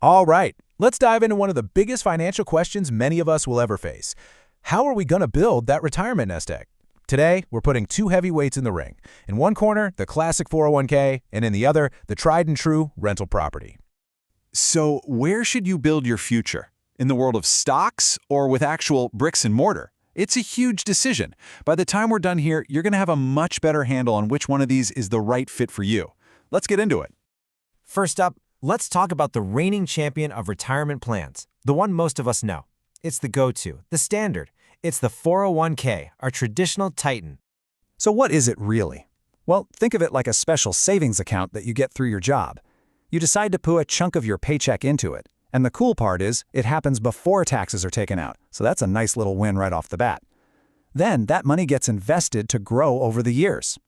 All right, let's dive into one of the biggest financial questions many of us will ever face. How are we going to build that retirement nest egg? Today, we're putting two heavyweights in the ring. In one corner, the classic 401k, and in the other, the tried and true rental property. So where should you build your future? In the world of stocks or with actual bricks and mortar? It's a huge decision. By the time we're done here, you're going to have a much better handle on which one of these is the right fit for you. Let's get into it. First up, let's talk about the reigning champion of retirement plans, the one most of us know. It's the go-to, the standard. It's the 401k, our traditional titan. So what is it really? Well, think of it like a special savings account that you get through your job. You decide to put a chunk of your paycheck into it. And the cool part is, it happens before taxes are taken out, so that's a nice little win right off the bat. Then, that money gets invested to grow over the years.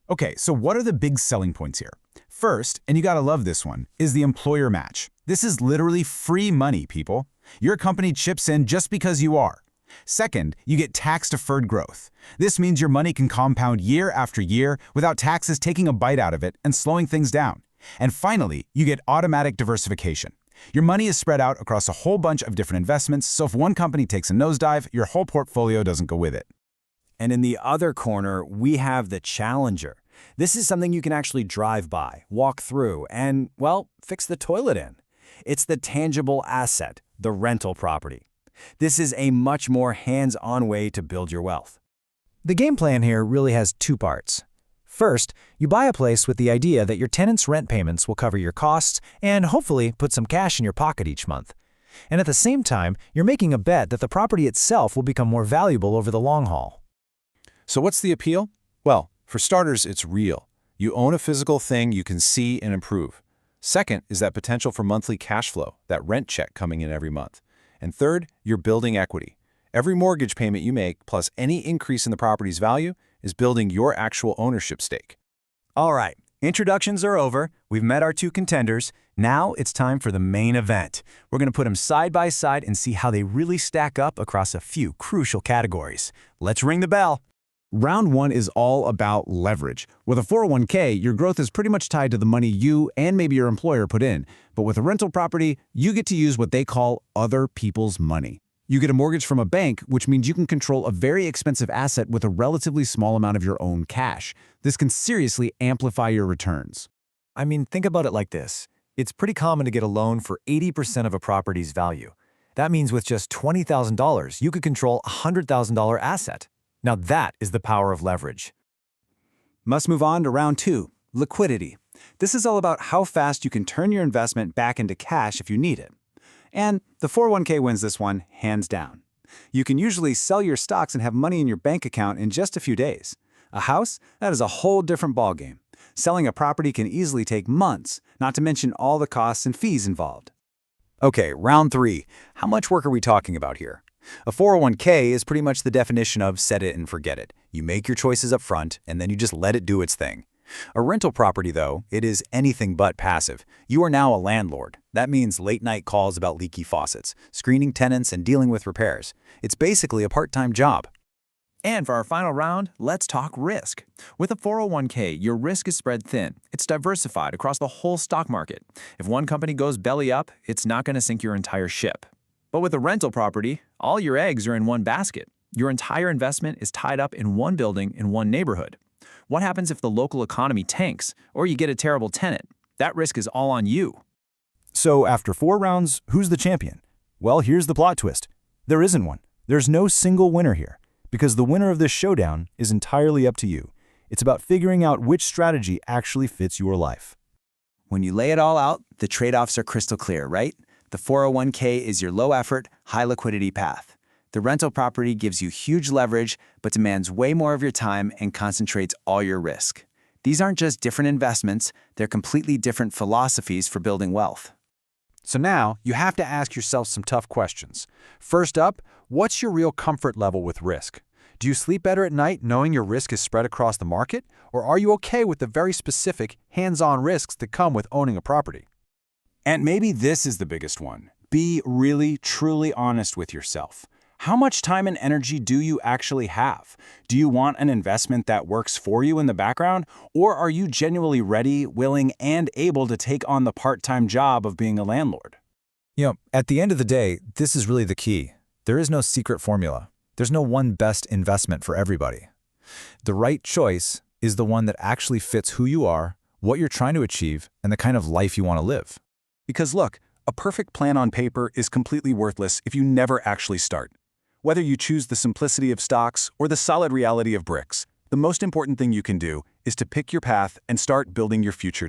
Okay, so what are the big selling points here? First, and you gotta love this one, is the employer match. This is literally free money, people. Your company chips in just because you are. Second, you get tax-deferred growth. This means your money can compound year after year without taxes taking a bite out of it and slowing things down. And finally, you get automatic diversification. Your money is spread out across a whole bunch of different investments, so if one company takes a nosedive, your whole portfolio doesn't go with it. And in the other corner, we have the challenger. This is something you can actually drive by, walk through, and, well, fix the toilet in. It's the tangible asset, the rental property. This is a much more hands-on way to build your wealth. The game plan here really has two parts. First, you buy a place with the idea that your tenants' rent payments will cover your costs and hopefully put some cash in your pocket each month. And at the same time, you're making a bet that the property itself will become more valuable over the long haul. So what's the appeal? Well, for starters, it's real. You own a physical thing you can see and improve. Second is that potential for monthly cash flow, that rent check coming in every month. And third, you're building equity. Every mortgage payment you make, plus any increase in the property's value, is building your actual ownership stake. All right, introductions are over. We've met our two contenders. Now it's time for the main event. We're going to put them side by side and see how they really stack up across a few crucial categories. Let's ring the bell. Round one is all about leverage. With a 401k, your growth is pretty much tied to the money you and maybe your employer put in. But with a rental property, you get to use what they call other people's money. You get a mortgage from a bank, which means you can control a very expensive asset with a relatively small amount of your own cash. This can seriously amplify your returns. I mean, think about it like this. It's pretty common to get a loan for 80% of a property's value. That means with just $20,000, you could control a $100,000 asset. Now that is the power of leverage. Must move on to round two, liquidity. This is all about how fast you can turn your investment back into cash if you need it. And the 401k wins this one, hands down. You can usually sell your stocks and have money in your bank account in just a few days. A house? That is a whole different ballgame. Selling a property can easily take months, not to mention all the costs and fees involved. Okay, round three. How much work are we talking about here? A 401k is pretty much the definition of set it and forget it. You make your choices up front, and then you just let it do its thing. A rental property, though, it is anything but passive. You are now a landlord. That means late-night calls about leaky faucets, screening tenants, and dealing with repairs. It's basically a part-time job. And for our final round, let's talk risk. With a 401k, your risk is spread thin. It's diversified across the whole stock market. If one company goes belly up, it's not going to sink your entire ship. But with a rental property, all your eggs are in one basket. Your entire investment is tied up in one building in one neighborhood. What happens if the local economy tanks, or you get a terrible tenant? That risk is all on you. So after 4 rounds, who's the champion? Well, here's the plot twist. There isn't one. There's no single winner here, because the winner of this showdown is entirely up to you. It's about figuring out which strategy actually fits your life. When you lay it all out, the trade-offs are crystal clear, right? The 401k is your low-effort, high-liquidity path. The rental property gives you huge leverage, but demands way more of your time and concentrates all your risk. These aren't just different investments, they're completely different philosophies for building wealth. So now, you have to ask yourself some tough questions. First up, what's your real comfort level with risk? Do you sleep better at night knowing your risk is spread across the market? Or are you okay with the very specific, hands-on risks that come with owning a property? And maybe this is the biggest one. Be really, truly honest with yourself. How much time and energy do you actually have? Do you want an investment that works for you in the background? Or are you genuinely ready, willing, and able to take on the part-time job of being a landlord? At the end of the day, this is really the key. There is no secret formula. There's no one best investment for everybody. The right choice is the one that actually fits who you are, what you're trying to achieve, and the kind of life you want to live. Because look, a perfect plan on paper is completely worthless if you never actually start. Whether you choose the simplicity of stocks or the solid reality of bricks, the most important thing you can do is to pick your path and start building your future